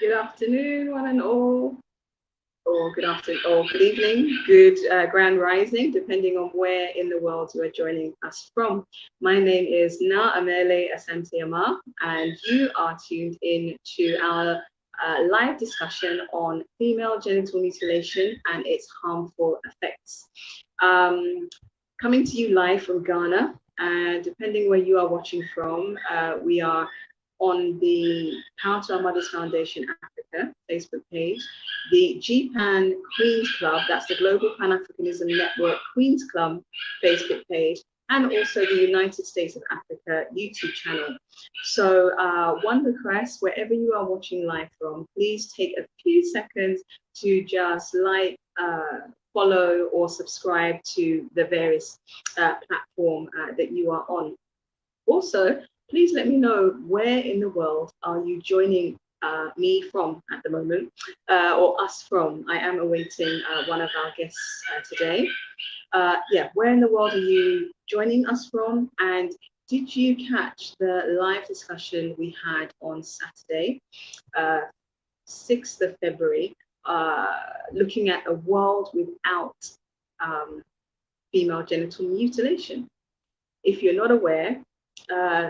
Good afternoon, one and all, or good afternoon, or good evening, good grand rising, depending on where in the world you are joining us from. My name is Amerley Asante-Armar, and you are tuned in to our live discussion on female genital mutilation and its harmful effects. Coming to you live from Ghana, and depending where you are watching from, we are on the Power to Our Mothers Foundation Africa Facebook page, the GPAN Queens Club, that's the Global Pan-Africanism Network Queens Club Facebook page, and also the United States of Africa YouTube channel. So one request, wherever you are watching live from, please take a few seconds to just like, follow or subscribe to the various platform that you are on. Also, please let me know where in the world are you joining me from at the moment, or us from. I am awaiting one of our guests today. Yeah, where in the world are you joining us from? And did you catch the live discussion we had on Saturday, 6th of February, looking at a world without female genital mutilation? If you're not aware,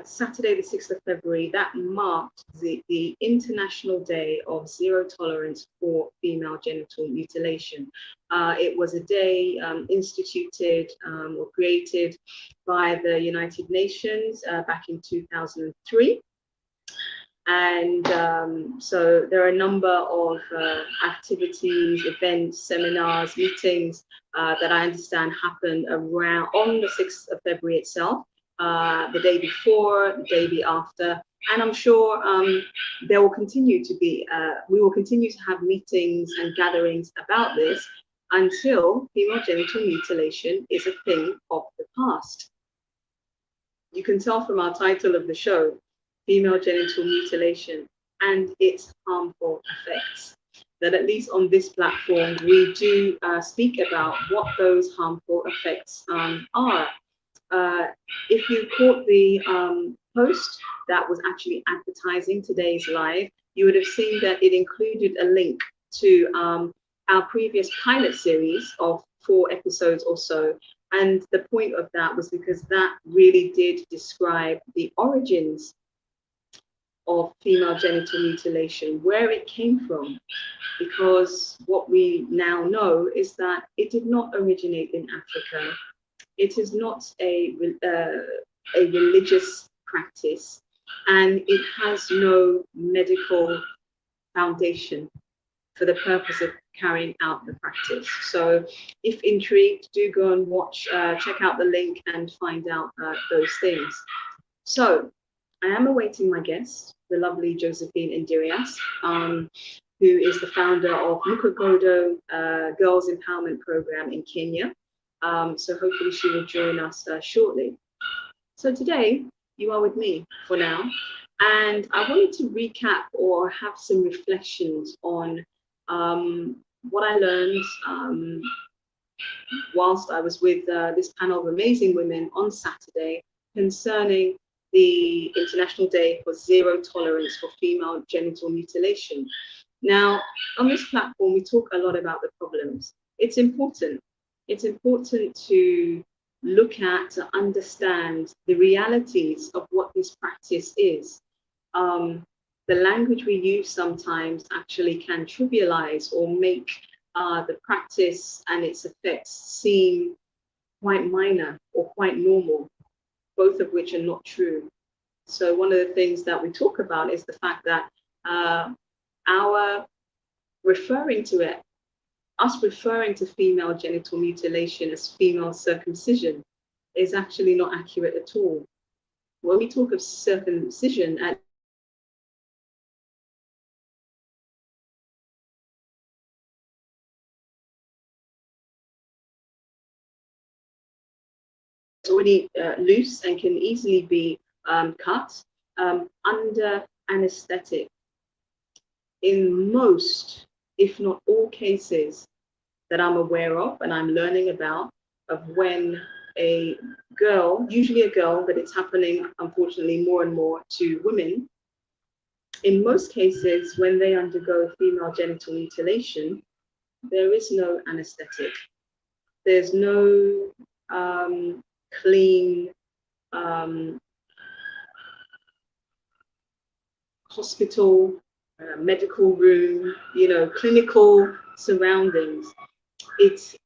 Saturday, the 6th of February, that marked the International Day of Zero Tolerance for Female Genital Mutilation. It was a day instituted or created by the United Nations back in 2003. And so there are a number of activities, events, seminars, meetings that I understand happened around on the 6th of February itself. The day before, the day after, and I'm sure there will continue to be, we will continue to have meetings and gatherings about this until female genital mutilation is a thing of the past. You can tell from our title of the show, Female Genital Mutilation and its harmful effects, that at least on this platform, we do speak about what those harmful effects are. If you caught the post that was actually advertising today's live, you would have seen that it included a link to our previous pilot series of 4 episodes or so. And the point of that was because that really did describe the origins of female genital mutilation, where it came from. Because what we now know is that it did not originate in Africa. It is not a religious practice, and it has no medical foundation for the purpose of carrying out the practice. So if intrigued, do go and watch, check out the link and find out those things. So I am awaiting my guest, the lovely Josephine Ndirias, who is the founder of Mukagodo Girls Empowerment Program in Kenya. So hopefully she will join us shortly. So today you are with me for now, and I wanted to recap or have some reflections on what I learned whilst I was with this panel of amazing women on Saturday concerning the International Day for Zero Tolerance for Female Genital Mutilation. Now, on this platform, we talk a lot about the problems. It's important. It's important to look at, to understand the realities of what this practice is. The language we use sometimes actually can trivialize or make the practice and its effects seem quite minor or quite normal, both of which are not true. So one of the things that we talk about is the fact that our referring to it, us referring to female genital mutilation as female circumcision is actually not accurate at all. When we talk of circumcision, at it's already loose and can easily be cut under anesthetic. In most, if not all cases that I'm aware of and I'm learning about, of when a girl, usually a girl, but it's happening unfortunately more and more to women, In most cases, when they undergo female genital mutilation, there is no anesthetic. There's no clean hospital, medical room, clinical surroundings. It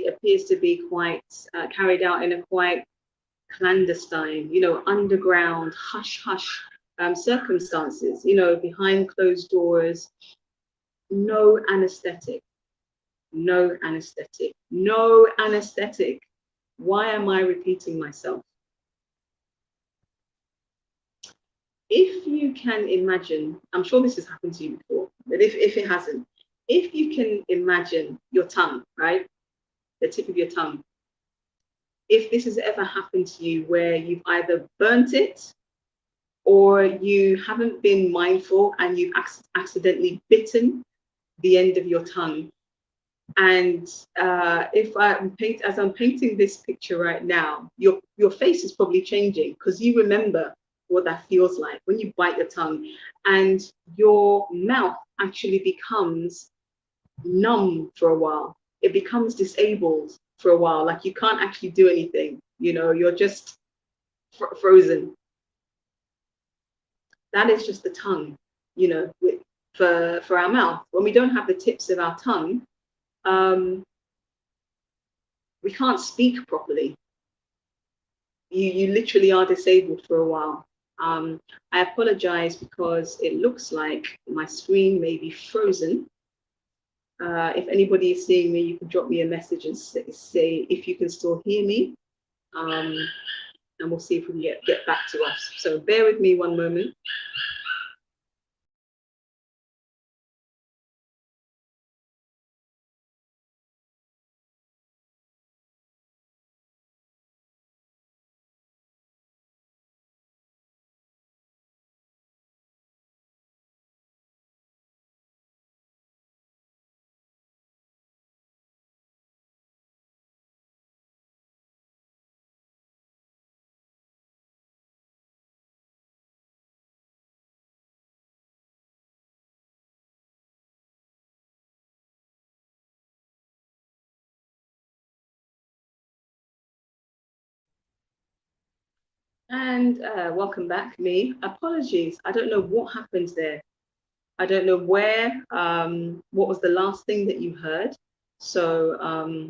appears to be quite carried out in a quite clandestine, underground, hush hush circumstances, behind closed doors, no anesthetic, no anesthetic, no anesthetic. Why am I repeating myself? If you can imagine, I'm sure this has happened to you before, but if it hasn't, if you can imagine your tongue, right? The tip of your tongue. If this has ever happened to you where you've either burnt it or you haven't been mindful and you've accidentally bitten the end of your tongue. And as I'm painting this picture right now, your face is probably changing because you remember what that feels like when you bite your tongue and your mouth actually becomes numb for a while. It becomes disabled for a while, like you can't actually do anything, you're just frozen. That is just the tongue, for our mouth. When we don't have the tips of our tongue, we can't speak properly. You literally are disabled for a while. I apologize because it looks like my screen may be frozen. If anybody is seeing me, you can drop me a message and say if you can still hear me, and we'll see if we can get back to us. So bear with me one moment. And welcome back, me. Apologies. I don't know what happened there. I don't know what was the last thing that you heard. So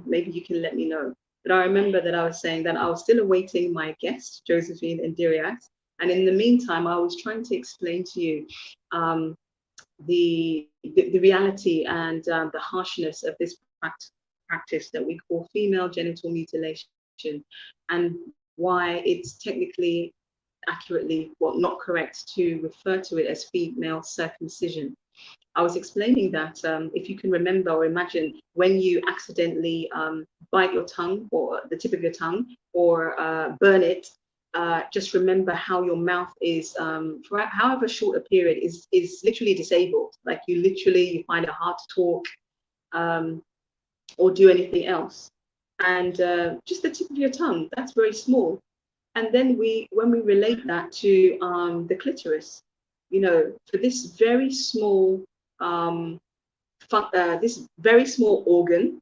maybe you can let me know. But I remember that I was saying that I was still awaiting my guest, Josephine and Ndirias. And in the meantime, I was trying to explain to you the reality and the harshness of this practice that we call female genital mutilation, and why it's technically accurately, well, not correct to refer to it as female circumcision. I was explaining that if you can remember or imagine when you accidentally bite your tongue or the tip of your tongue or burn it, just remember how your mouth is, for however short a period, is literally disabled. Like you find it hard to talk or do anything else. And just the tip of your tongue, that's very small. And then when we relate that to the clitoris, for this very small organ,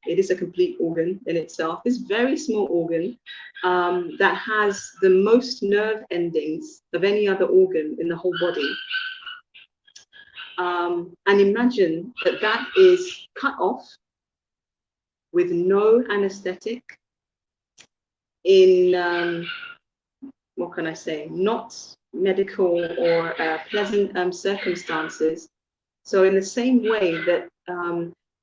it is a complete organ in itself, this very small organ that has the most nerve endings of any other organ in the whole body. And imagine that is cut off with no anesthetic in, what can I say, not medical or pleasant circumstances. So in the same way that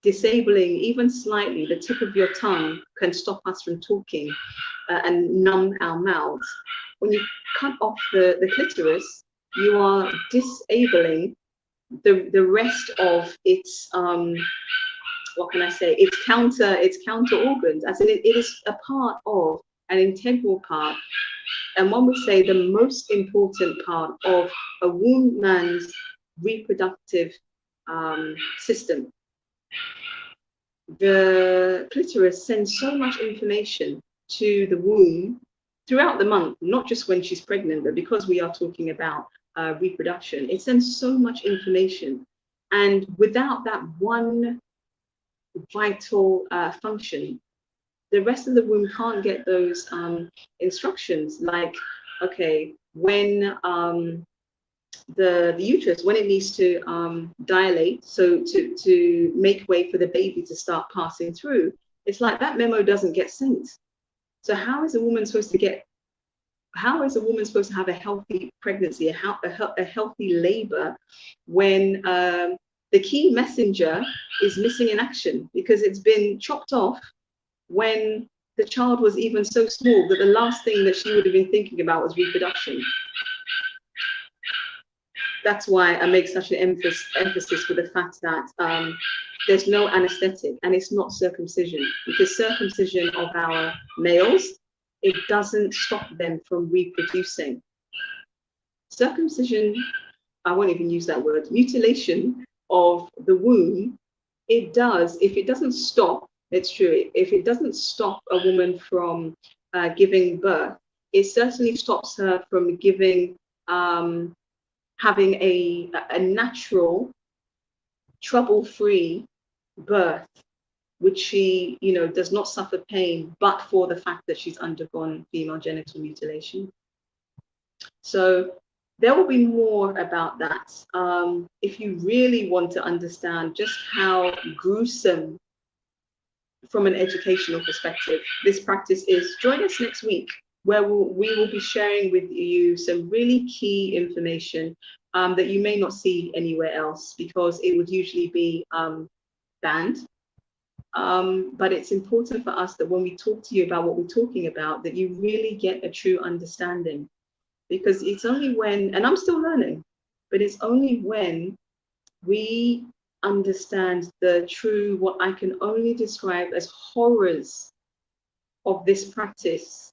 disabling even slightly the tip of your tongue can stop us from talking and numb our mouths, when you cut off the clitoris, you are disabling the rest of its what can I say, its counter organs, as in it is a part of, an integral part, and one would say the most important part of a woman's reproductive system. The clitoris sends so much information to the womb throughout the month, not just when she's pregnant, but because we are talking about reproduction. It sends so much information. And without that one vital function, the rest of the womb can't get those instructions, like, okay, when the uterus, when it needs to dilate, so to make way for the baby to start passing through, it's like that memo doesn't get sent. So how is a woman supposed to have a healthy pregnancy, a healthy labor, when the key messenger is missing in action because it's been chopped off when the child was even so small that the last thing that she would have been thinking about was reproduction? That's why I make such an emphasis with the fact that there's no anesthetic, and it's not circumcision, because circumcision of our males, it doesn't stop them from reproducing. Circumcision, I won't even use that word, mutilation of the womb, it does, if it doesn't stop, it's true, if it doesn't stop a woman from giving birth, it certainly stops her from giving, having a natural, trouble-free birth, which she, does not suffer pain, but for the fact that she's undergone female genital mutilation. So there will be more about that. If you really want to understand just how gruesome, from an educational perspective, this practice is, join us next week, where we will be sharing with you some really key information that you may not see anywhere else, because it would usually be banned. But it's important for us that when we talk to you about what we're talking about, that you really get a true understanding. Because it's only when, and I'm still learning, but it's only when we understand the true, what I can only describe as horrors of this practice,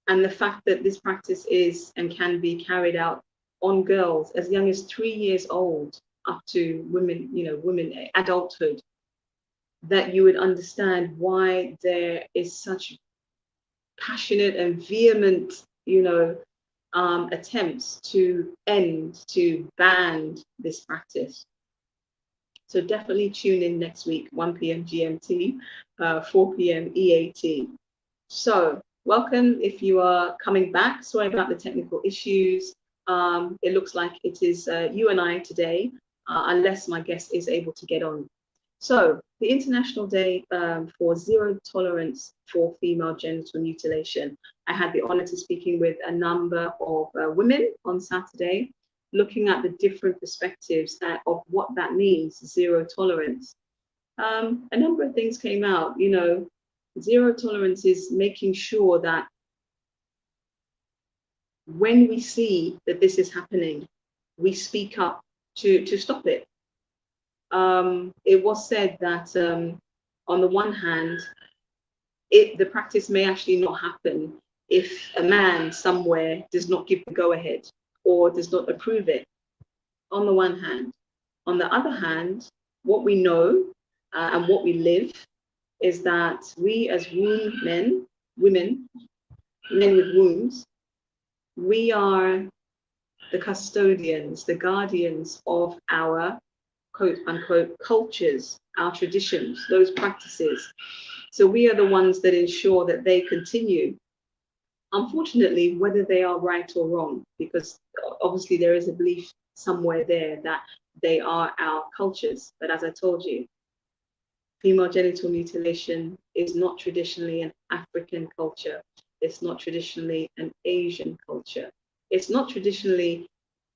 and the fact that this practice is and can be carried out on girls as young as 3 years old up to women, women, adulthood, that you would understand why there is such passionate and vehement, attempts to ban this practice. So definitely tune in next week, 1 p.m. GMT, 4 p.m. EAT. So welcome if you are coming back. Sorry about the technical issues. It looks like it is you and I today, unless my guest is able to get on. So the International Day for Zero Tolerance for Female Genital Mutilation. I had the honor to speaking with a number of women on Saturday, looking at the different perspectives of what that means, zero tolerance. A number of things came out. Zero tolerance is making sure that when we see that this is happening, we speak up to stop it. It was said that on the one hand, the practice may actually not happen if a man somewhere does not give the go-ahead or does not approve it, on the one hand. On the other hand, what we know and what we live is that we as men with wombs, we are the custodians, the guardians of our quote unquote cultures, our traditions, those practices. So we are the ones that ensure that they continue. Unfortunately, whether they are right or wrong, because obviously there is a belief somewhere there that they are our cultures. But as I told you, female genital mutilation is not traditionally an African culture. It's not traditionally an Asian culture. It's not traditionally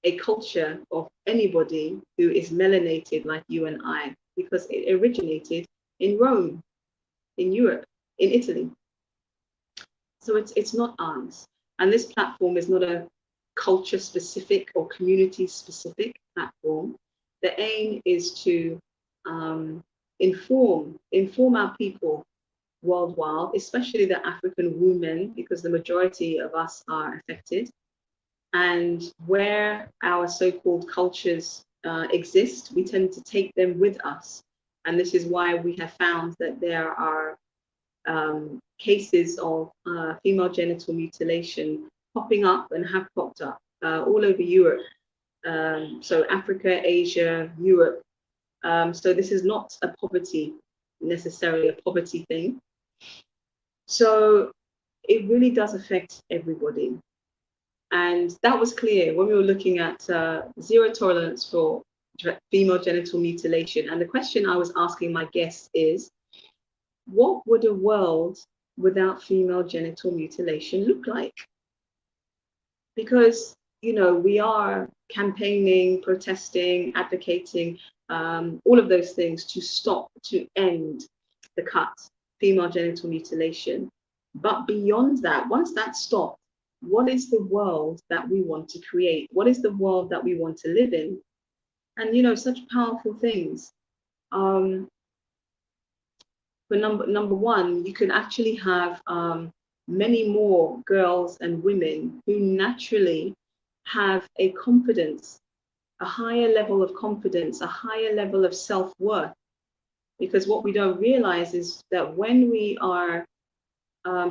a culture of anybody who is melanated like you and I, because it originated in Rome, in Europe, in Italy. So it's not ours. And this platform is not a culture specific or community specific platform. The aim is to inform our people worldwide, especially the African women, because the majority of us are affected. And where our so-called cultures exist, we tend to take them with us. And this is why we have found that there are cases of female genital mutilation popping up and have popped up all over Europe So Africa, Asia, Europe. So this is not a poverty, necessarily a poverty thing. So it really does affect everybody. And that was clear when we were looking at zero tolerance for female genital mutilation. And the question I was asking my guests is, what would a world without female genital mutilation look like? Because, you know, we are campaigning, protesting, advocating, all of those things to stop, to end the cut, female genital mutilation. But beyond that, once that's stopped, what is the world that we want to create? What is the world that we want to live in? And, you know, such powerful things. For number one, you can actually have many more girls and women who naturally have a confidence, a higher level of confidence, a higher level of self-worth. Because what we don't realize is that when we are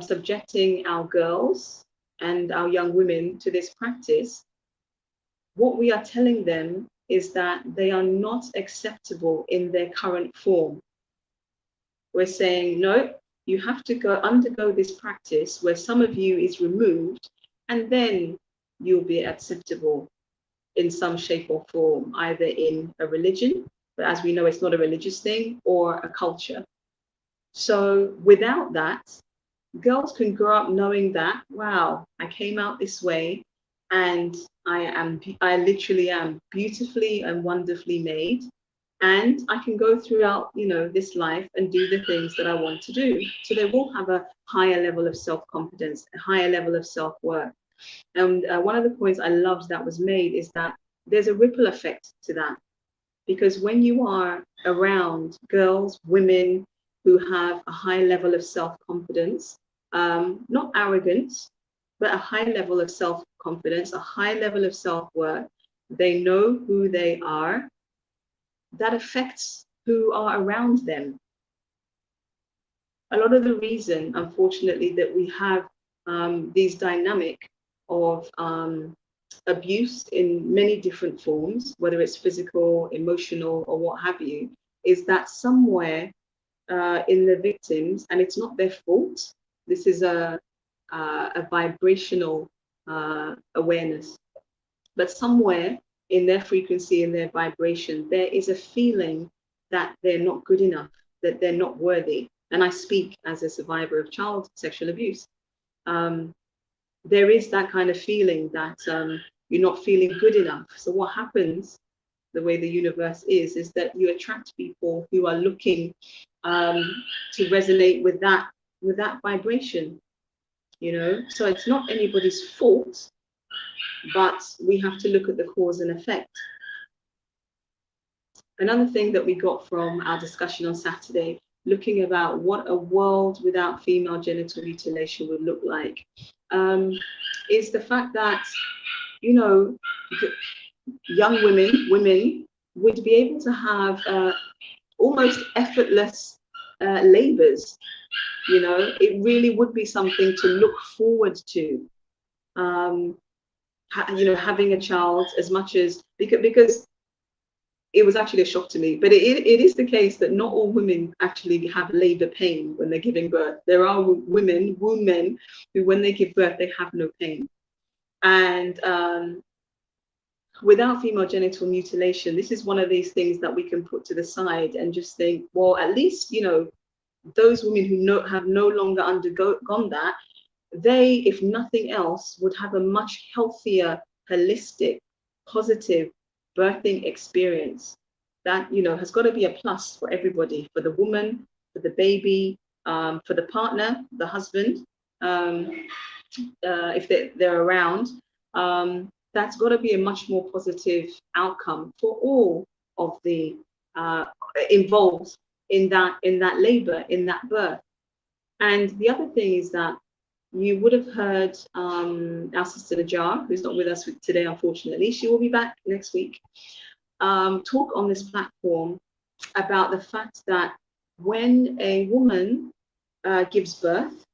subjecting our girls and our young women to this practice, what we are telling them is that they are not acceptable in their current form. We're saying, no, you have to undergo this practice where some of you is removed, and then you'll be acceptable in some shape or form, either in a religion, but as we know, it's not a religious thing, or a culture. So without that, girls can grow up knowing that, wow, I came out this way, and I literally am beautifully and wonderfully made. And I can go throughout, you know, this life and do the things that I want to do. So they will have a higher level of self-confidence, a higher level of self-worth. And one of the points I loved that was made is that there's a ripple effect to that. Because when you are around girls, women who have a high level of self-confidence, not arrogance, but a high level of self-confidence, a high level of self-worth, they know who they are, that affects who are around them. A lot of the reason, unfortunately, that we have these dynamic of abuse in many different forms, whether it's physical, emotional, or what have you, is that somewhere in the victims, and it's not their fault, this is a vibrational awareness, but somewhere in their frequency, in their vibration, there is a feeling that they're not good enough, that they're not worthy. And I speak as a survivor of child sexual abuse. There is that kind of feeling that you're not feeling good enough. So what happens, the way the universe is that you attract people who are looking to resonate with that vibration, you know? So it's not anybody's fault, but we have to look at the cause and effect. Another thing that we got from our discussion on Saturday, looking about what a world without female genital mutilation would look like, is the fact that, you know, young women would be able to have almost effortless labors. You know, it really would be something to look forward to. You know, having a child, as much as, because it was actually a shock to me, but it is the case that not all women actually have labor pain when they're giving birth. There are women who, when they give birth, they have no pain. And without female genital mutilation, this is one of these things that we can put to the side and just think, well, at least, you know, those women who have no longer undergone that, they, if nothing else, would have a much healthier, holistic, positive birthing experience. That, you know, has got to be a plus for everybody, for the woman, for the baby, for the partner, the husband, if they're around. That's got to be a much more positive outcome for all of the involved in that labor, in that birth. And the other thing is that you would have heard our sister Najjar, who's not with us today, unfortunately. She will be back next week, talk on this platform about the fact that when a woman gives birth,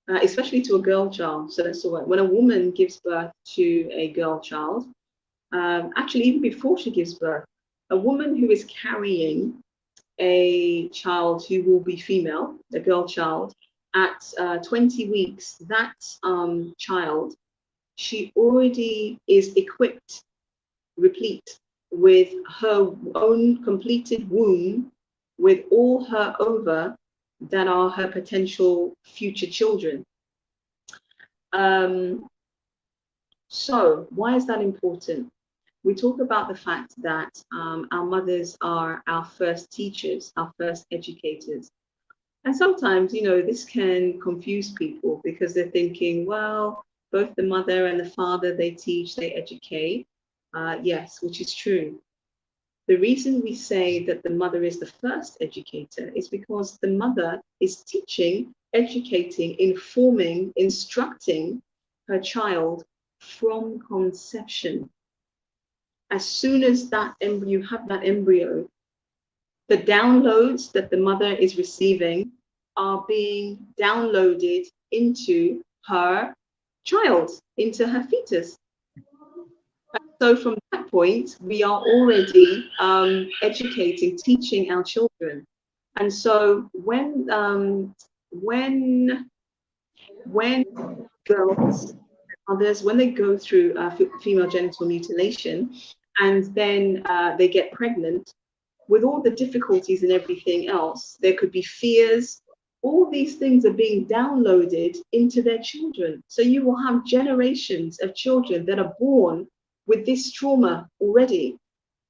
especially to a girl child, so that's the word, when a woman gives birth to a girl child, actually even before she gives birth, a woman who is carrying a child who will be female, a girl child, at 20 weeks, that child, she already is equipped, replete, with her own completed womb, with all her ova that are her potential future children. So why is that important? We talk about the fact that our mothers are our first teachers, our first educators. And sometimes, this can confuse people because they're thinking, well, both the mother and the father, they teach, they educate. Yes, which is true. The reason we say that the mother is the first educator is because the mother is teaching, educating, informing, instructing her child from conception. As soon as you have that embryo, the downloads that the mother is receiving are being downloaded into her child, into her fetus. So from that point, we are already educating, teaching our children. And so when girls, others, when they go through female genital mutilation and then they get pregnant, with all the difficulties and everything else, there could be fears. All these things are being downloaded into their children. So you will have generations of children that are born with this trauma already.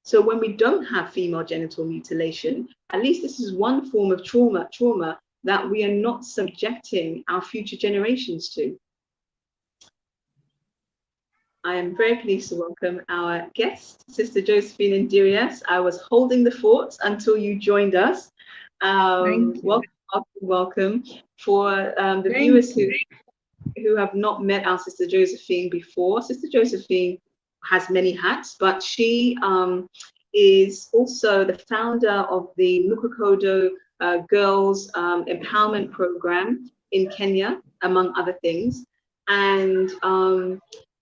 So when we don't have female genital mutilation, at least this is one form of trauma that we are not subjecting our future generations to. I am very pleased to welcome our guest, Sister Josephine Ndirias. I was holding the fort until you joined us. Welcome. For the viewers who have not met our Sister Josephine before, Sister Josephine has many hats, but she is also the founder of the Mukokodo Girls Empowerment Program in Kenya, among other things. And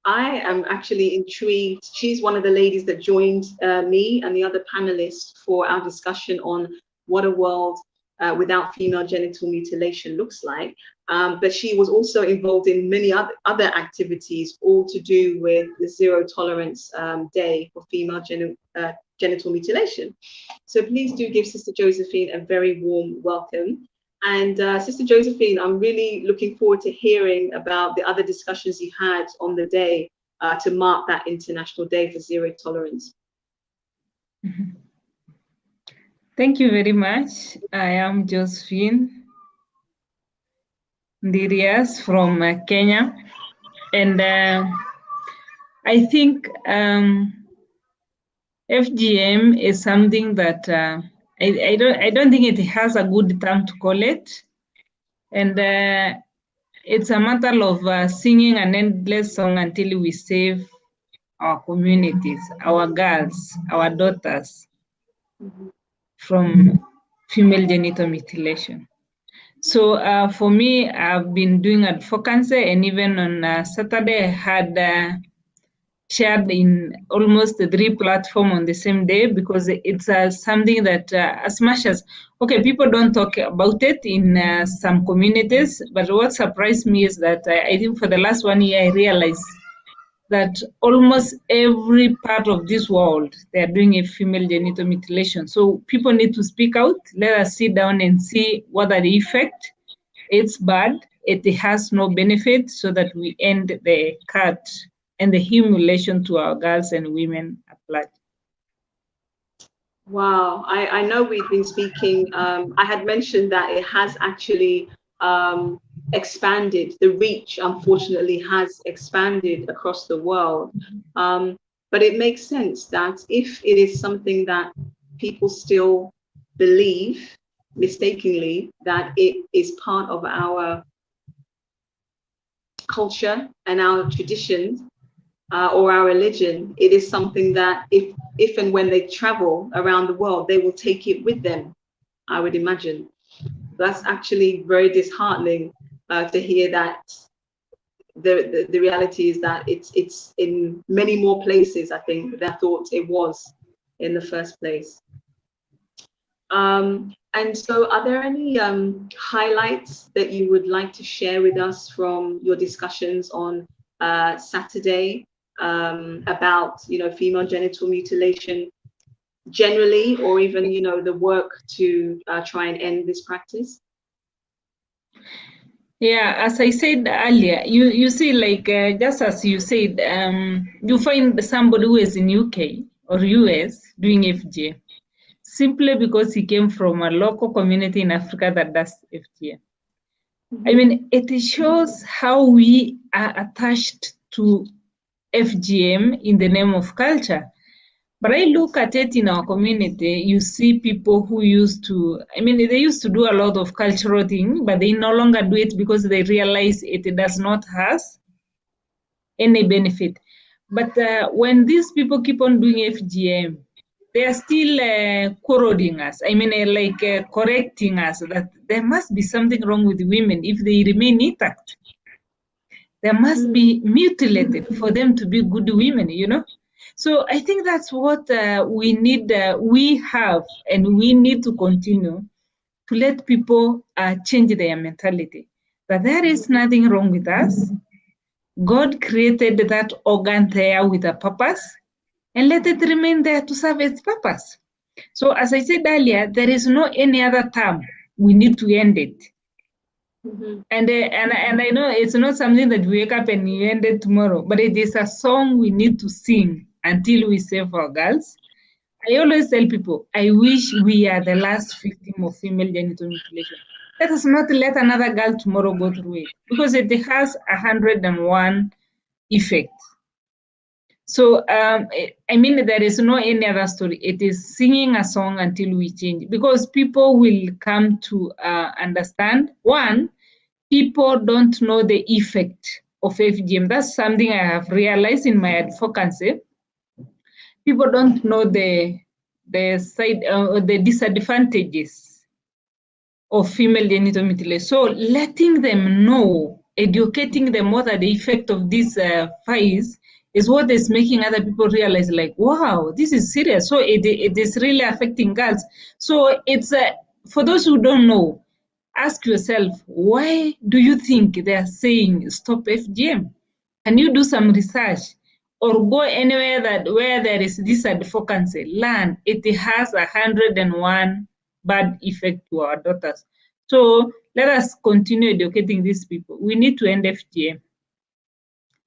I am actually intrigued. She's one of the ladies that joined me and the other panelists for our discussion on what a world without female genital mutilation looks like. But she was also involved in many other activities, all to do with the Zero Tolerance Day for female genital mutilation. So please do give Sister Josephine a very warm welcome. And Sister Josephine, I'm really looking forward to hearing about the other discussions you had on the day to mark that International Day for Zero Tolerance. Thank you very much. I am Josephine Ndirias from Kenya. And I think FGM is something that I don't think it has a good term to call it. And it's a matter of singing an endless song until we save our communities, our girls, our daughters from female genital mutilation. So for me, I've been doing advocacy, and even on Saturday, I had shared in almost 3 platforms on the same day, because it's something that as much as, okay, people don't talk about it in some communities, but what surprised me is that I think for the last 1 year, I realized that almost every part of this world, they're doing a female genital mutilation. So people need to speak out. Let us sit down and see what are the effects. It's bad. It has no benefit, so that we end the cut and the humiliation to our girls and women at large. Wow, I know we've been speaking. I had mentioned that it has actually expanded. The reach, unfortunately, has expanded across the world. But it makes sense that if it is something that people still believe mistakenly that it is part of our culture and our traditions, or our religion, it is something that if and when they travel around the world, they will take it with them, I would imagine. That's actually very disheartening to hear that the reality is that it's in many more places, I think, than I thought it was in the first place. And so are there any highlights that you would like to share with us from your discussions on Saturday about, female genital mutilation generally, or even, the work to try and end this practice? Yeah, as I said earlier, you see, like just as you said, you find somebody who is in UK or US doing FGM simply because he came from a local community in Africa that does FGM. I mean, it shows how we are attached to FGM in the name of culture. But I look at it in our community, you see people who used to, they used to do a lot of cultural things, but they no longer do it because they realize it does not have any benefit. But when these people keep on doing FGM, they are still corroding us. Correcting us that there must be something wrong with women if they remain intact. They must be mutilated for them to be good women, So I think that's what we need, we have, and we need to continue to let people change their mentality. That there is nothing wrong with us. God created that organ there with a purpose, and let it remain there to serve its purpose. So as I said earlier, there is no any other term. We need to end it. And I know it's not something that we wake up and you end it tomorrow, but it is a song we need to sing until we save our girls. I always tell people, I wish we are the last victim of female genital mutilation. Let us not let another girl tomorrow go through it, because it has 101 effects. So, there is no any other story. It is singing a song until we change, because people will come to understand. One, people don't know the effect of FGM. That's something I have realized in my advocacy. People don't know the disadvantages of female genital mutilation. So letting them know, educating them what are the effect of these fights is what is making other people realize, like, wow, this is serious. So it is really affecting girls. So it's for those who don't know, ask yourself, why do you think they are saying stop FGM? Can you do some research or go anywhere where there is this advocacy? Learn. It has 101 bad effect to our daughters. So let us continue educating these people. We need to end FGM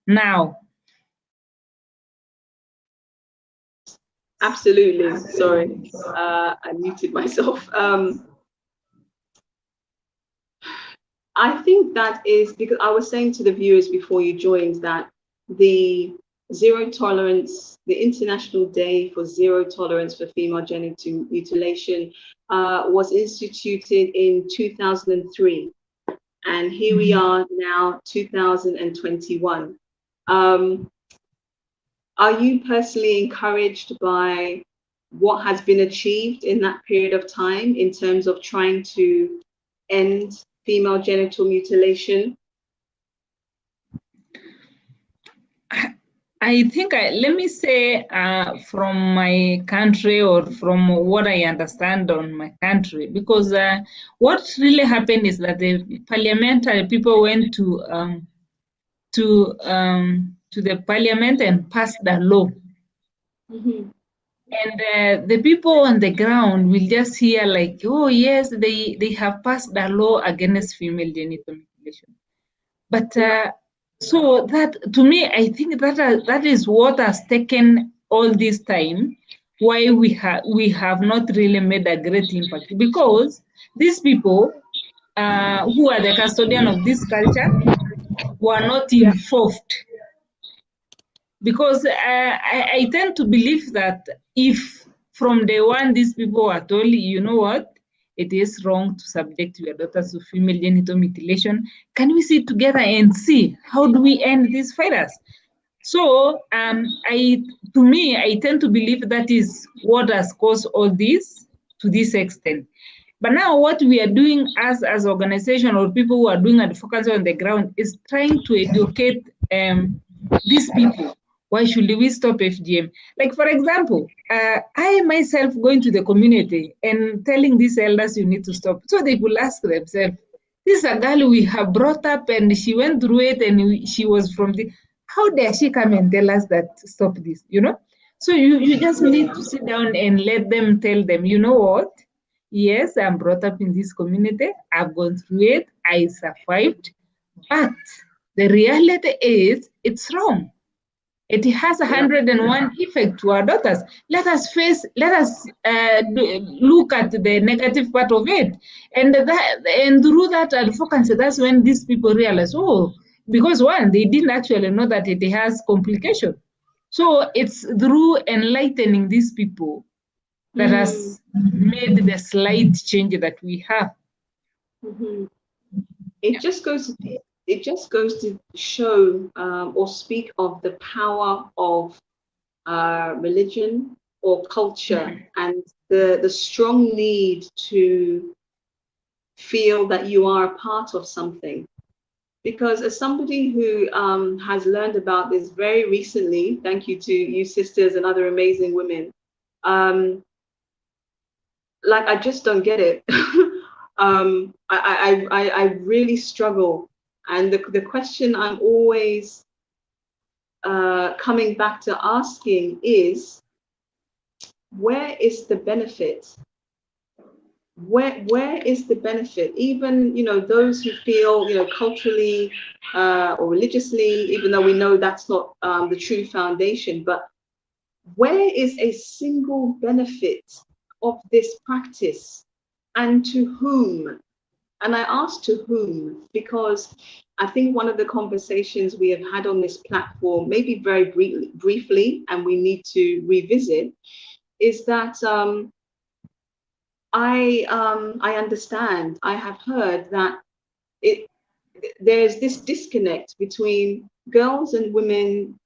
now. Absolutely. Sorry, I muted myself. I think that is because I was saying to the viewers before you joined that the zero tolerance, the International Day for Zero Tolerance for Female Genital Mutilation was instituted in 2003. And here we are now, 2021. Are you personally encouraged by what has been achieved in that period of time in terms of trying to end female genital mutilation? I think, let me say, from my country, or from what I understand on my country, because what really happened is that the parliamentary people went to the parliament and passed the law. And the people on the ground will just hear like, oh yes, they have passed the law against female genital mutilation. But so that, to me, I think that is what has taken all this time, why we have not really made a great impact, because these people who are the custodian of this culture were not involved. Because I tend to believe that if from day one these people were told, you know what, it is wrong to subject your daughters to female genital mutilation, can we sit together and see how do we end these fighters? So to me, I tend to believe that is what has caused all this to this extent. But now what we are doing as organization or people who are doing advocacy on the ground is trying to educate these people. Why should we stop FGM? Like, for example, I myself going to the community and telling these elders you need to stop. So they will ask themselves, this is a girl we have brought up and she went through it and she was from the, how dare she come and tell us that stop this, you know? So you just need to sit down and let them tell them, you know what? Yes, I'm brought up in this community. I've gone through it. I survived. But the reality is it's wrong. It has 101 effect to our daughters. Let us look at the negative part of it. And through that advocacy, that's when these people realize, oh, because one, they didn't actually know that it has complication. So it's through enlightening these people that has made the slight change that we have. It just goes to show or speak of the power of religion or culture and the strong need to feel that you are a part of something. Because as somebody who has learned about this very recently, thank you to you sisters and other amazing women, like I just don't get it. I really struggle. And the question I'm always coming back to asking is, where is the benefit? Where is the benefit? Even, you know, those who feel, you know, culturally or religiously, even though we know that's not the true foundation, but where is a single benefit of this practice, and to whom? And I ask to whom because I think one of the conversations we have had on this platform, maybe very briefly, and we need to revisit, is that I understand, I have heard that there's this disconnect between girls and women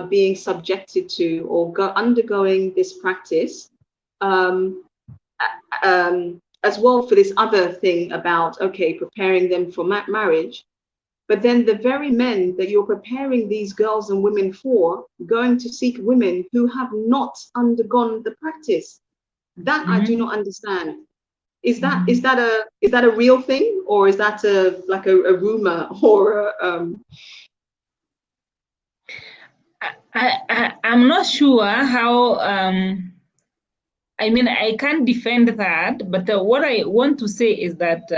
being subjected to or undergoing this practice, as well for this other thing about, okay, preparing them for marriage. But then the very men that you're preparing these girls and women for, going to seek women who have not undergone the practice. That I do not understand. Is that a real thing, or is that a rumor or I'm not sure how. I mean, I can't defend that, but what I want to say is that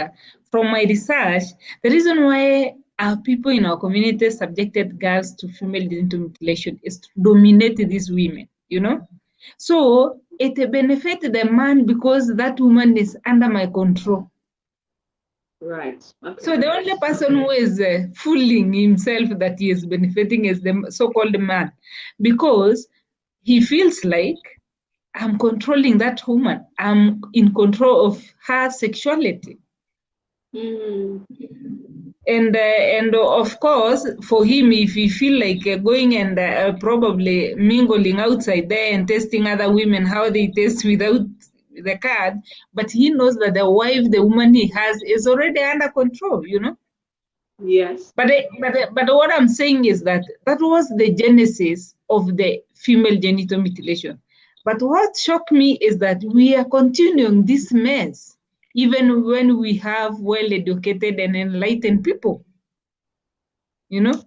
from my research, the reason why people in our community subjected girls to female genital mutilation is to dominate these women, you know? So it benefits the man because that woman is under my control. right? Okay. So the only person who is fooling himself that he is benefiting is the so-called man, because he feels like I'm controlling that woman. I'm in control of her sexuality. And of course, for him, if he feel like going and probably mingling outside there and testing other women how they taste without the card, but he knows that the wife, the woman he has, is already under control, you know. Yes. But what I'm saying is that was the genesis of the female genital mutilation. But what shocked me is that we are continuing this mess even when we have well-educated and enlightened people. You know,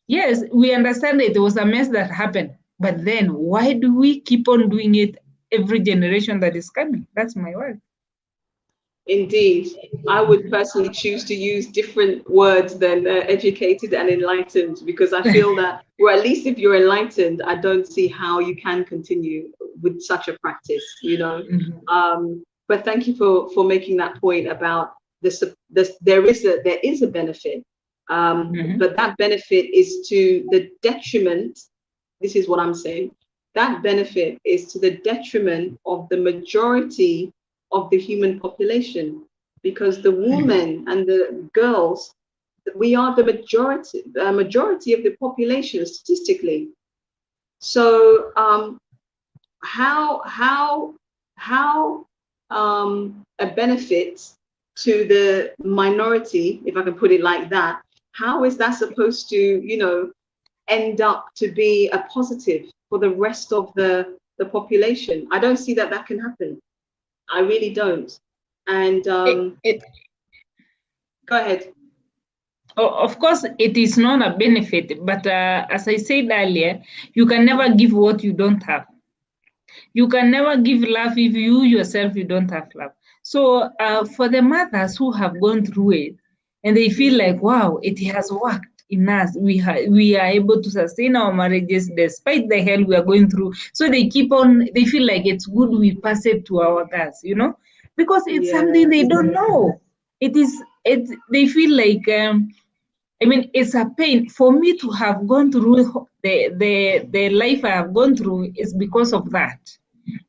yes, we understand it was a mess that happened, but then why do we keep on doing it every generation that is coming? That's my word. Indeed, I would personally choose to use different words than educated and enlightened, because I feel that, or at least if you're enlightened, I don't see how you can continue with such a practice, you know. But thank you for making that point about this. There is a benefit, but that benefit is to the detriment. This is what I'm saying. That benefit is to the detriment of the majority of the human population, because the women and the girls, we are the majority of the population statistically. So how a benefit to the minority, if I can put it like that, how is that supposed to, you know, end up to be a positive for the rest of the population? I don't see that can happen. I really don't. And go ahead. Of course, it is not a benefit, but as I said earlier, you can never give what you don't have. You can never give love if you yourself you don't have love. So for the mothers who have gone through it and they feel like, wow, it has worked in us. We are able to sustain our marriages despite the hell we are going through. So they keep on. They feel like it's good we pass it to our girls, you know, because it's something they don't know. It is. They feel like. I mean, it's a pain for me to have gone through the life I have gone through is because of that.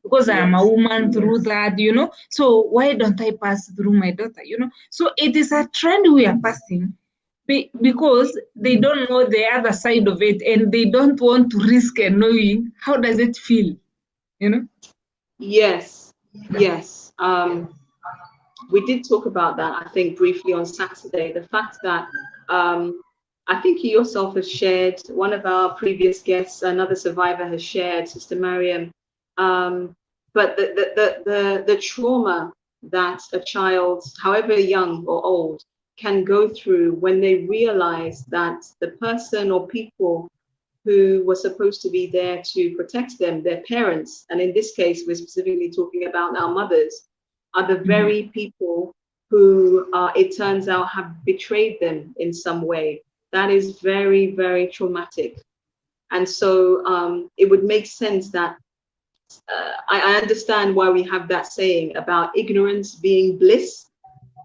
Because I'm a woman through that, you know. So why don't I pass through my daughter, you know? So it is a trend we are passing because they don't know the other side of it and they don't want to risk knowing how does it feel, you know? Yes, yes. We did talk about that, I think, briefly on Saturday. The fact that I think you yourself has shared, one of our previous guests, another survivor has shared, Sister Mariam, but the trauma that a child, however young or old, can go through when they realize that the person or people who were supposed to be there to protect them, their parents, and in this case, we're specifically talking about our mothers, are the very people who, it turns out, have betrayed them in some way. That is very, very traumatic. And so it would make sense that I understand why we have that saying about ignorance being bliss,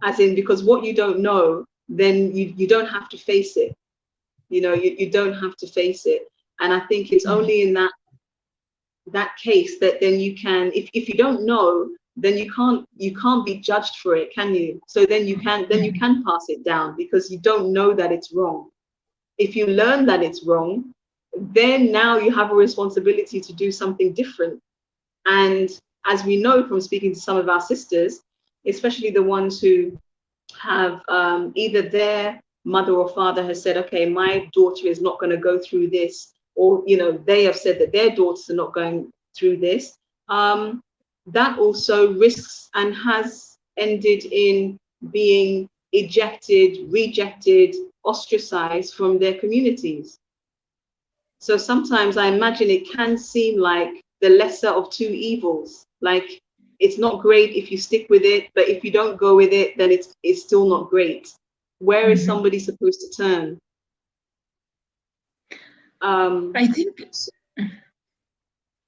as in, because what you don't know, then you don't have to face it. You know, you don't have to face it. And I think it's only in that case that then you can, if you don't know, then you can't be judged for it, can you? So then you can pass it down because you don't know that it's wrong. If you learn that it's wrong, then now you have a responsibility to do something different. And as we know from speaking to some of our sisters, especially the ones who have either their mother or father has said, okay, my daughter is not going to go through this, or, you know, they have said that their daughters are not going through this, that also risks and has ended in being ejected, rejected, ostracized from their communities. So sometimes I imagine it can seem like the lesser of two evils. Like, it's not great if you stick with it, but if you don't go with it, then it's still not great. Where is somebody supposed to turn? I think.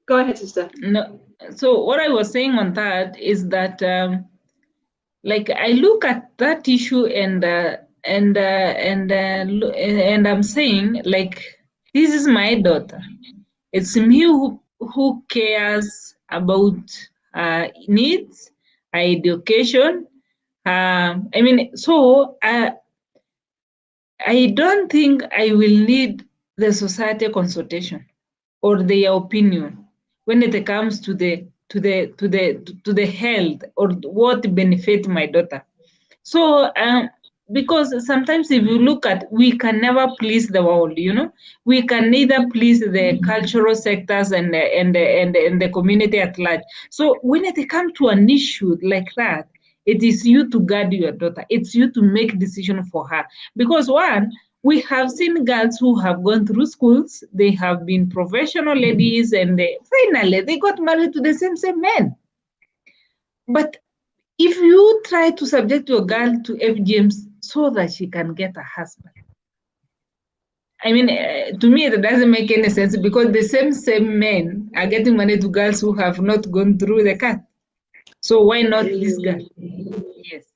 Go ahead, sister. No. So what I was saying on that is that, like, I look at that issue and I'm saying, like, this is my daughter. It's me who cares about needs, education. I mean, so I don't think I will need the society consultation or their opinion when it comes to the health or what benefit my daughter. So because sometimes if you look at, we can never please the world, you know. We can neither please the cultural sectors and the community at large. So when it comes to an issue like that, it is you to guard your daughter. It's you to make decision for her. Because one, we have seen girls who have gone through schools, they have been professional ladies, and finally they got married to the same men. But if you try to subject your girl to FGMs so that she can get a husband, I mean, to me, it doesn't make any sense because the same men are getting married to girls who have not gone through the cut. So why not this girl? Yes.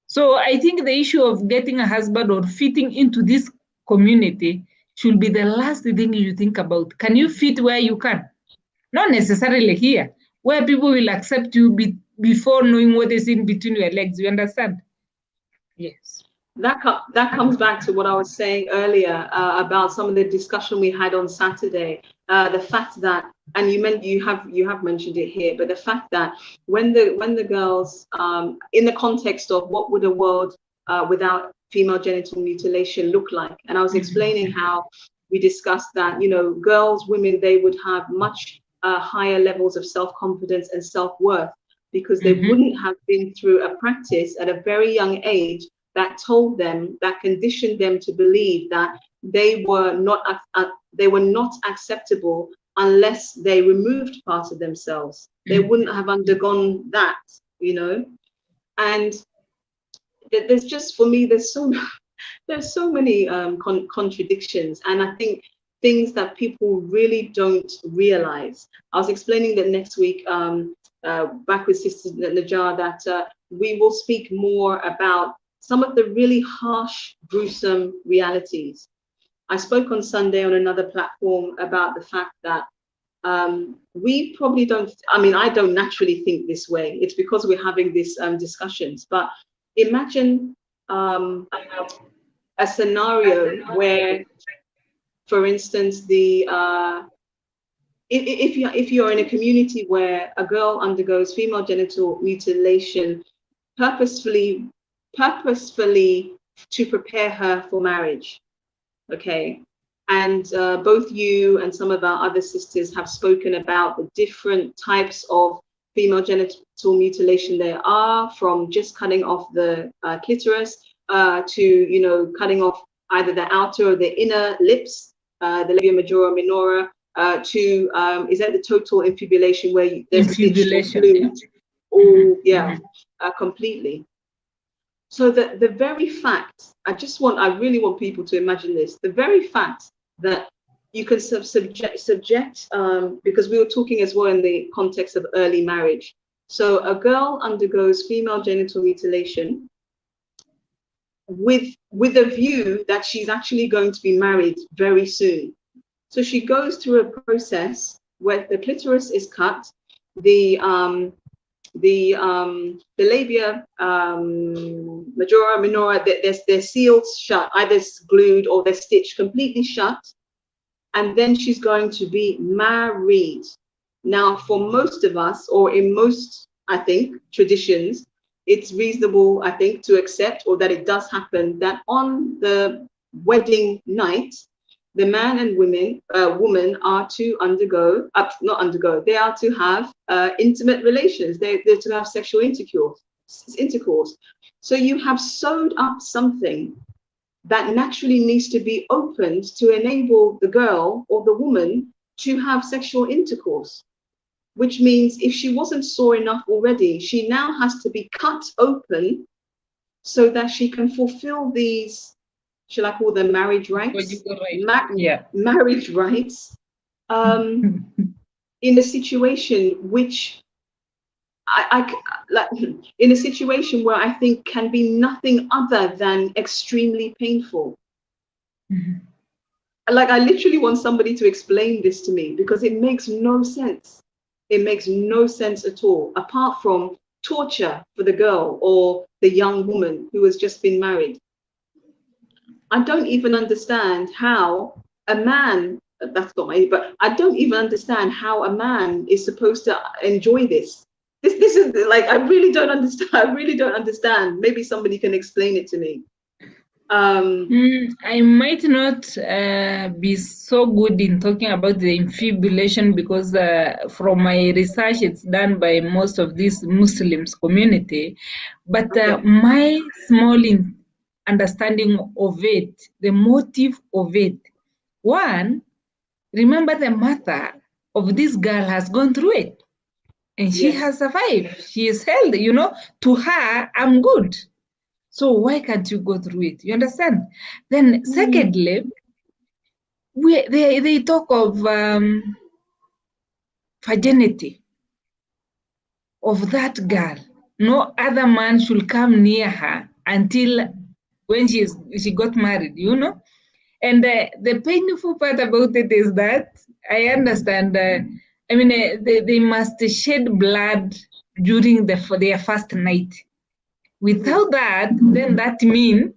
So I think the issue of getting a husband or fitting into this community should be the last thing you think about. Can you fit where you can? Not necessarily here, where people will accept you before knowing what is in between your legs. You understand? Yes. That comes back to what I was saying earlier about some of the discussion we had on Saturday. The fact that and you have mentioned it here, but the fact that when the girls, in the context of what would a world without female genital mutilation look like, and I was explaining how we discussed that, you know, girls, women, they would have much higher levels of self-confidence and self-worth because they wouldn't have been through a practice at a very young age that told them, that conditioned them to believe that they were not acceptable unless they removed parts of themselves. They wouldn't have undergone that, you know. And there's just, for me, there's so many contradictions, and I think things that people really don't realize. I was explaining that next week, back with Sister Najar, that we will speak more about some of the really harsh, gruesome realities. I spoke on Sunday on another platform about the fact that we probably don't, I mean, I don't naturally think this way. It's because we're having these discussions. But imagine a scenario where, for instance, if you're in a community where a girl undergoes female genital mutilation purposefully to prepare her for marriage, okay? And both you and some of our other sisters have spoken about the different types of female genital mutilation there are, from just cutting off the clitoris to, you know, cutting off either the outer or the inner lips, the labia majora or minora, to is that the total infibulation, where there's infibulation, completely. So the very fact, I really want people to imagine this, the very fact that you can subject, because we were talking as well in the context of early marriage. So a girl undergoes female genital mutilation with a view that she's actually going to be married very soon. So she goes through a process where the clitoris is cut, the labia majora, minora, they're sealed shut, either glued or they're stitched completely shut, and then she's going to be married. Now, for most of us, or in most, I think, traditions, it's reasonable, I think, to accept, or that it does happen, that on the wedding night, the man and woman are to they are to have intimate relations. They're to have sexual intercourse. So you have sewed up something that naturally needs to be opened to enable the girl or the woman to have sexual intercourse, which means if she wasn't sore enough already, she now has to be cut open so that she can fulfill these, shall I call them marriage rights? Marriage rights in a situation which in a situation where I think can be nothing other than extremely painful. Like, I literally want somebody to explain this to me, because it makes no sense. It makes no sense at all, apart from torture for the girl or the young woman who has just been married. I don't even understand how a man, that's not my, but I don't even understand how a man is supposed to enjoy this. This is like, I really don't understand. I really don't understand. Maybe somebody can explain it to me. I might not be so good in talking about the infibulation, because from my research, it's done by most of this Muslims community. But my small understanding of it, the motive of it, one, remember the mother of this girl has gone through it, and she has survived. She is held, you know, to her, I'm good. So why can't you go through it? You understand? Then secondly, they talk of virginity of that girl. No other man should come near her until when she got married, you know? And the painful part about it is that I understand, they must shed blood during their first night. Without that, then that means,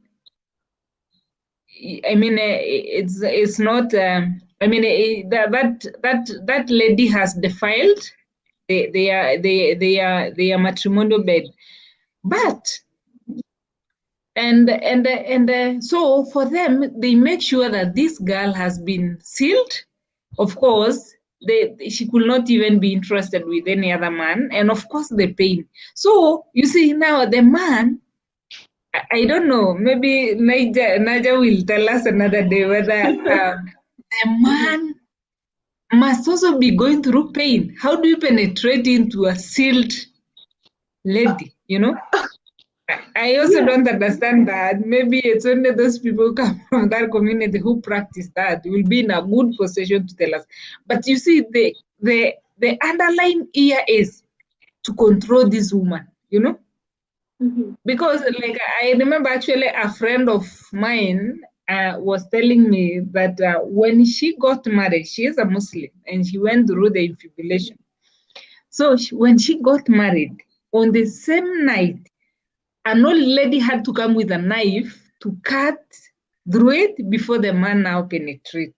it's not I mean, that lady has defiled their matrimonial bed, but so for them, they make sure that this girl has been sealed. Of course, she could not even be interested with any other man, and of course the pain. So you see now the man, I don't know, maybe Naja will tell us another day whether the man must also be going through pain. How do you penetrate into a sealed lady, you know? I also don't understand that. Maybe it's only those people who come from that community who practice that will be in a good position to tell us. But you see, the underlying here is to control this woman, you know? Because like I remember actually a friend of mine was telling me that when she got married, she is a Muslim and she went through the infibulation. So when she got married, on the same night, an old lady had to come with a knife to cut through it before the man now penetrate.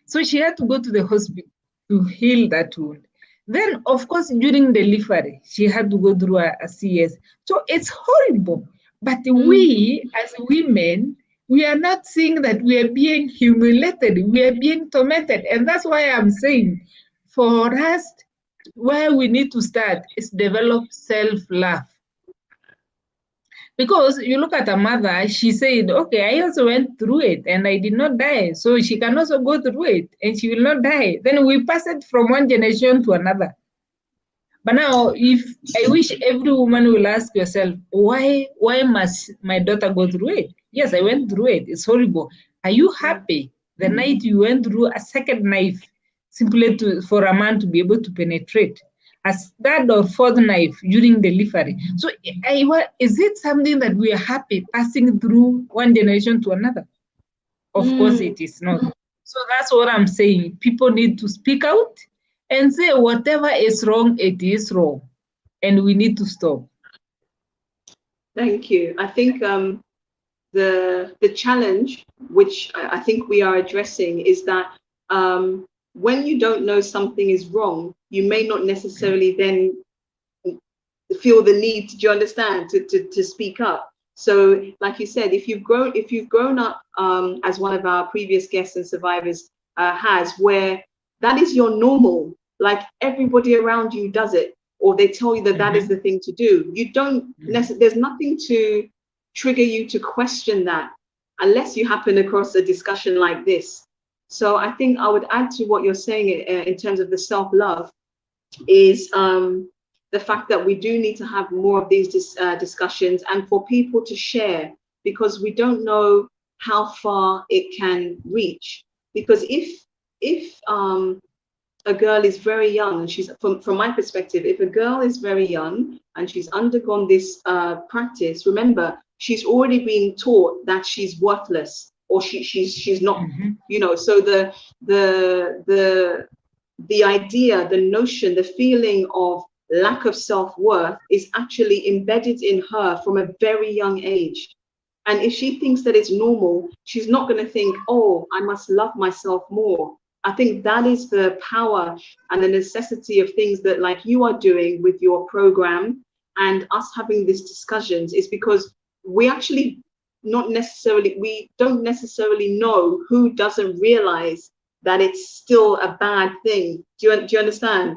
So she had to go to the hospital to heal that wound. Then, of course, during delivery, she had to go through a CS. So it's horrible. But we, as women, we are not seeing that we are being humiliated, we are being tormented. And that's why I'm saying for us, where we need to start is develop self-love. Because you look at a mother, she said, okay, I also went through it and I did not die. So she can also go through it and she will not die. Then we pass it from one generation to another. But now, if I wish every woman will ask yourself, why must my daughter go through it? Yes, I went through it. It's horrible. Are you happy the night you went through a second knife simply for a man to be able to penetrate? A third or fourth knife during delivery. So is it something that we are happy passing through one generation to another? Of course it is not. So that's what I'm saying. People need to speak out and say whatever is wrong, it is wrong. And we need to stop. Thank you. I think the challenge, which I think we are addressing, is that when you don't know something is wrong, you may not necessarily then feel the need, do you understand, to speak up. So like you said, if you've grown up as one of our previous guests and survivors has, where that is your normal, like everybody around you does it, or they tell you that that is the thing to do, you don't there's nothing to trigger you to question that unless you happen across a discussion like this. So I think I would add to what you're saying in terms of the self-love is the fact that we do need to have more of these discussions and for people to share, because we don't know how far it can reach. Because if a girl is very young, and she's from my perspective, if a girl is very young and she's undergone this practice, remember, she's already been taught that she's worthless, or she's not, you know. So the idea, the notion, the feeling of lack of self-worth is actually embedded in her from a very young age. And if she thinks that it's normal, she's not going to think, oh, I must love myself more. I think that is the power and the necessity of things that like you are doing with your program and us having these discussions, is because we actually we don't necessarily know who doesn't realize that it's still a bad thing. Do you understand?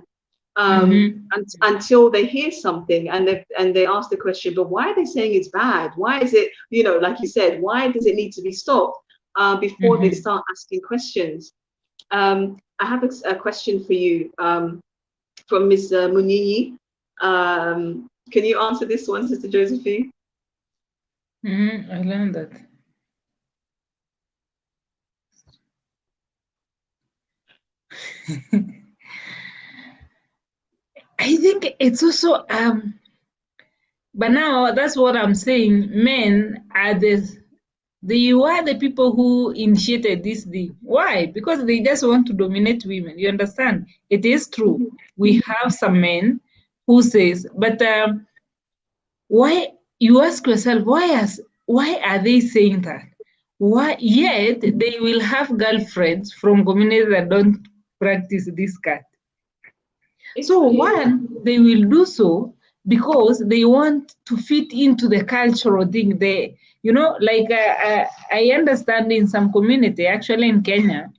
Until they hear something and they ask the question, but why are they saying it's bad? Why is it, you know, like you said, why does it need to be stopped before they start asking questions? I have a question for you from Ms. Munini. Can you answer this one, Sister Josephine? I learned that. I think it's also but now that's what I'm saying. Men are the people who initiated this thing. Why? Because they just want to dominate women. You understand? It is true. We have some men who says, but why? You ask yourself, why are they saying that? Yet they will have girlfriends from communities that don't practice this cut. So one, they will do so because they want to fit into the cultural thing. They, like I understand in some community, actually in Kenya,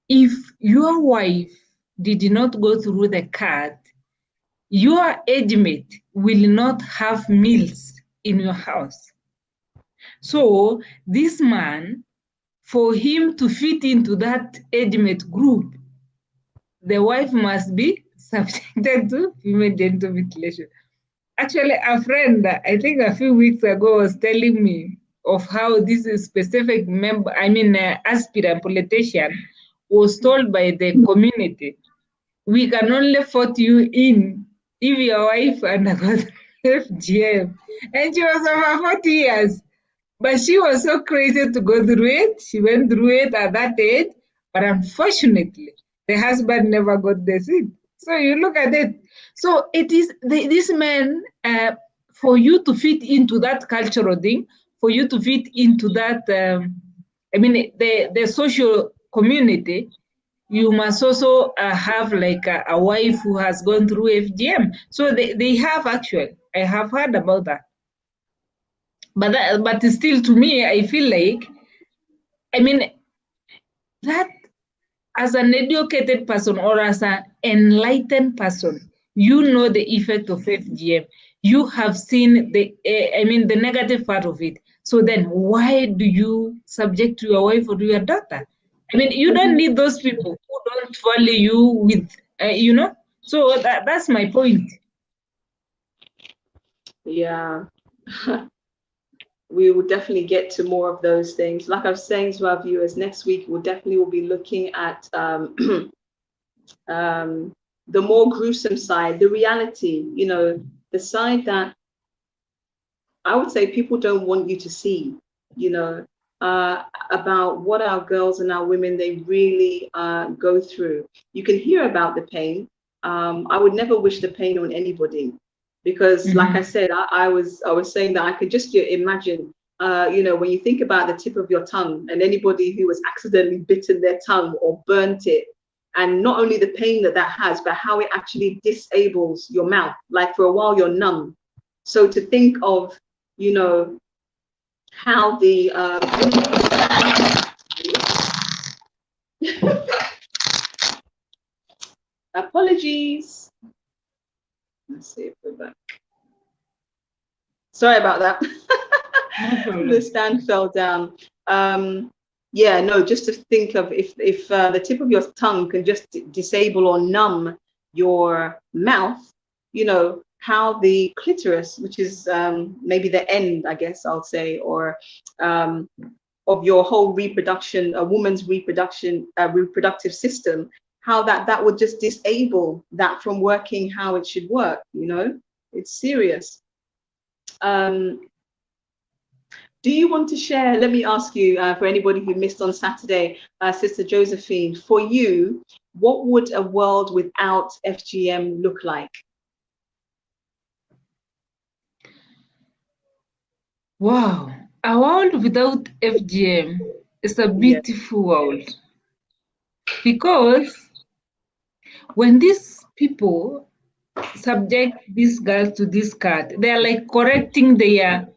if your wife did not go through the cut, your age mate will not have meals in your house. So this man, for him to fit into that age mate group, the wife must be subjected to female genital mutilation. Actually, a friend, I think a few weeks ago, was telling me of how this specific member, aspirant politician, was told by the community, we can only vote you in if your wife undergoes FGM. And she was over 40 years. But she was so crazy to go through it. She went through it at that age. But unfortunately, the husband never got the seat. So you look at it. So it is this man, for you to fit into that cultural thing, for you to fit into that, the social community, you must also have like a wife who has gone through FGM. So they have actually, I have heard about that. But still, to me, I feel like, that as an educated person or as an enlightened person, you know the effect of FGM. You have seen the negative part of it. So then, why do you subject to your wife or to your daughter? You don't need those people who don't value you with. So that's my point. Yeah. We will definitely get to more of those things. Like I was saying to our viewers, next week we'll definitely will be looking at the more gruesome side, the reality, the side that I would say people don't want you to see, about what our girls and our women, they really go through. You can hear about the pain. I would never wish the pain on anybody because, like I said, I was saying that I could just imagine, when you think about the tip of your tongue and anybody who has accidentally bitten their tongue or burnt it, and not only the pain that has, but how it actually disables your mouth. Like for a while, you're numb. So to think of, how the apologies. Let's see if we're back. Sorry about that. The stand fell down. Yeah, no, just to think of if the tip of your tongue can just disable or numb your mouth, how the clitoris, which is maybe the end, I guess I'll say, or of your whole reproduction, a woman's reproductive system, how that would just disable that from working how it should work. It's serious. Do you want to share? Let me ask you, for anybody who missed on Saturday, Sister Josephine, for you, what would a world without FGM look like? Wow, a world without FGM is a beautiful world. Because when these people subject these girls to this cut, they are like correcting their,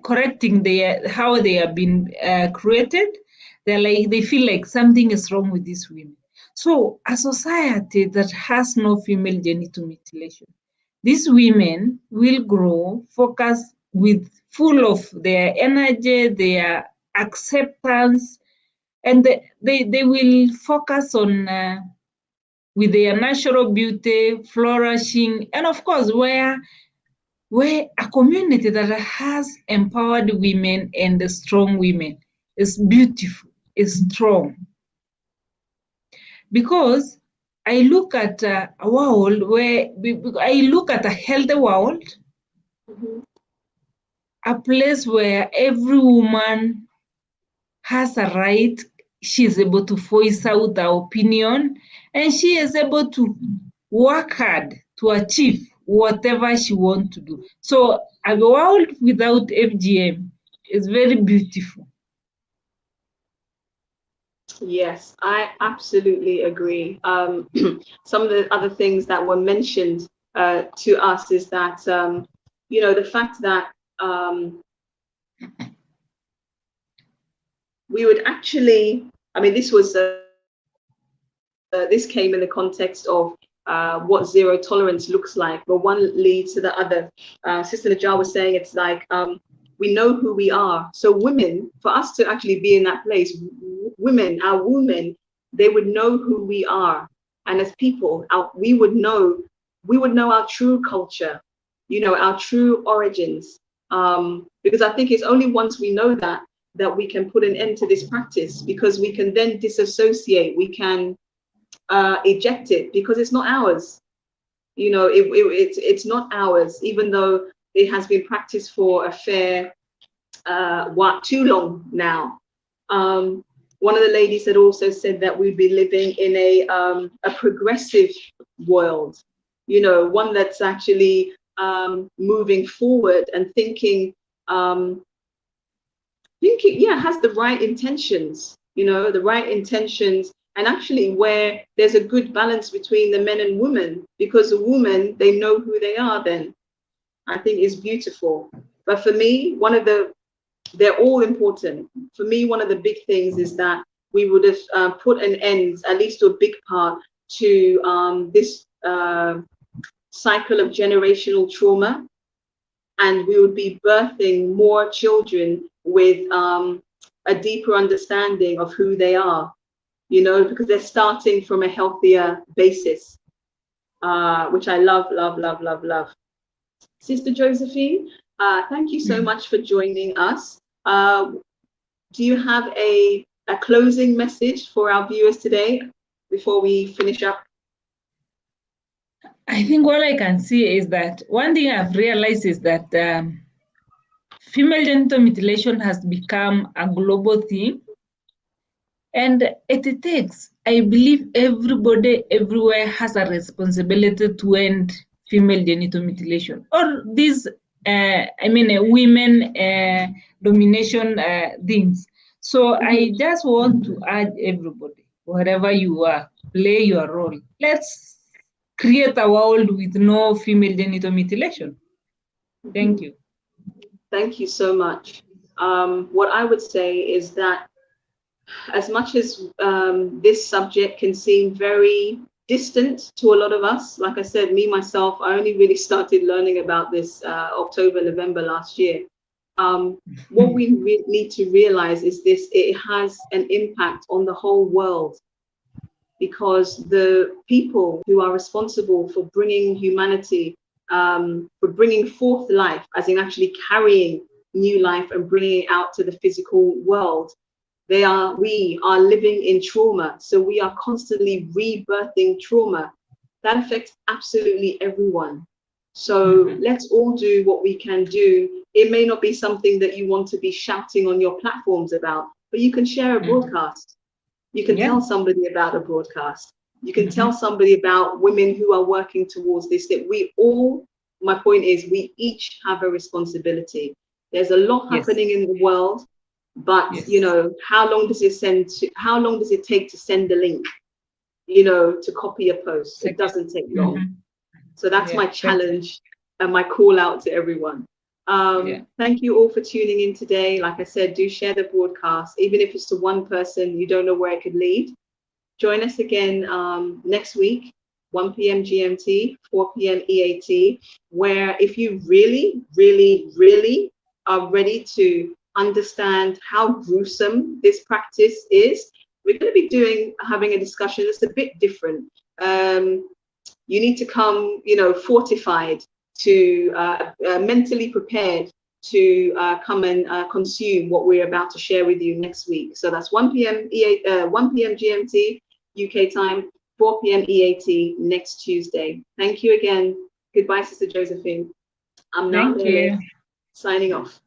correcting their how they have been created. They feel like something is wrong with these women. So a society that has no female genital mutilation, these women will grow focused with full of their energy, their acceptance, and they will focus on with their natural beauty flourishing, and of course where a community that has empowered women and strong women is beautiful, is strong. Because I look at a world where I look at a healthy world, a place where every woman has a right, she is able to voice out her opinion, and she is able to work hard to achieve whatever she wants to do. So a world without FGM is very beautiful. Yes, I absolutely agree. Some of the other things that were mentioned to us is that, you know, the fact that we would actually, I mean, this came in the context of what zero tolerance looks like, but one leads to the other. Sister Najjar was saying it's like we know who we are. So women, for us to actually be in that place, women, our women, they would know who we are, and as people, we would know our true culture, you know, our true origins. Because I think it's only once we know that we can put an end to this practice, because we can then disassociate. We can eject it because it's not ours. You know, it's not ours, even though it has been practiced for a fair too long now. One of the ladies had also said that we'd be living in a progressive world, you know, one that's actually moving forward and thinking, has the right intentions, you know, the right intentions, and actually where there's a good balance between the men and women, because the women, they know who they are then. I think is beautiful. But for me, they're all important. For me, one of the big things is that we would have put an end, at least to a big part, to this cycle of generational trauma, and we would be birthing more children with a deeper understanding of who they are, you know, because they're starting from a healthier basis, which I love, love, love, love, love. Sister Josephine, thank you so much for joining us. Do you have a closing message for our viewers today before we finish up? I think all I can see is that one thing I've realized is that female genital mutilation has become a global thing. And it takes, I believe everybody everywhere has a responsibility to end female genital mutilation, or these, women domination things. So I just want to urge everybody, wherever you are, play your role. Let's create a world with no female genital mutilation. Thank you. Thank you so much. What I would say is that as much as this subject can seem very distant to a lot of us, like I said, me, myself, I only really started learning about this October, November last year. What we need to realize is it has an impact on the whole world, because the people who are responsible for bringing humanity, for bringing forth life, as in actually carrying new life and bringing it out to the physical world, we are living in trauma. So we are constantly rebirthing trauma. That affects absolutely everyone. So let's all do what we can do. It may not be something that you want to be shouting on your platforms about, but you can share a broadcast. You can tell somebody about a broadcast. You can tell somebody about women who are working towards this. That we all, my point is, we each have a responsibility. There's a lot happening in the world. But you know, how long does it take to send a link, you know, to copy a post? It doesn't take long. So that's my challenge and my call out to everyone. Thank you all for tuning in today. Like I said, do share the broadcast, even if it's to one person you don't know where it could lead. Join us again next week, 1 p.m. GMT, 4 p.m. EAT, where if you really, really, really are ready to understand how gruesome this practice is, we're going to be having a discussion that's a bit different. You need to come, you know, fortified, to mentally prepared to come and consume what we're about to share with you next week. So that's 1 p.m. 1 p.m. GMT UK time, 4 p.m. EAT next Tuesday. Thank you again. Goodbye, Sister Josephine. I'm now signing off.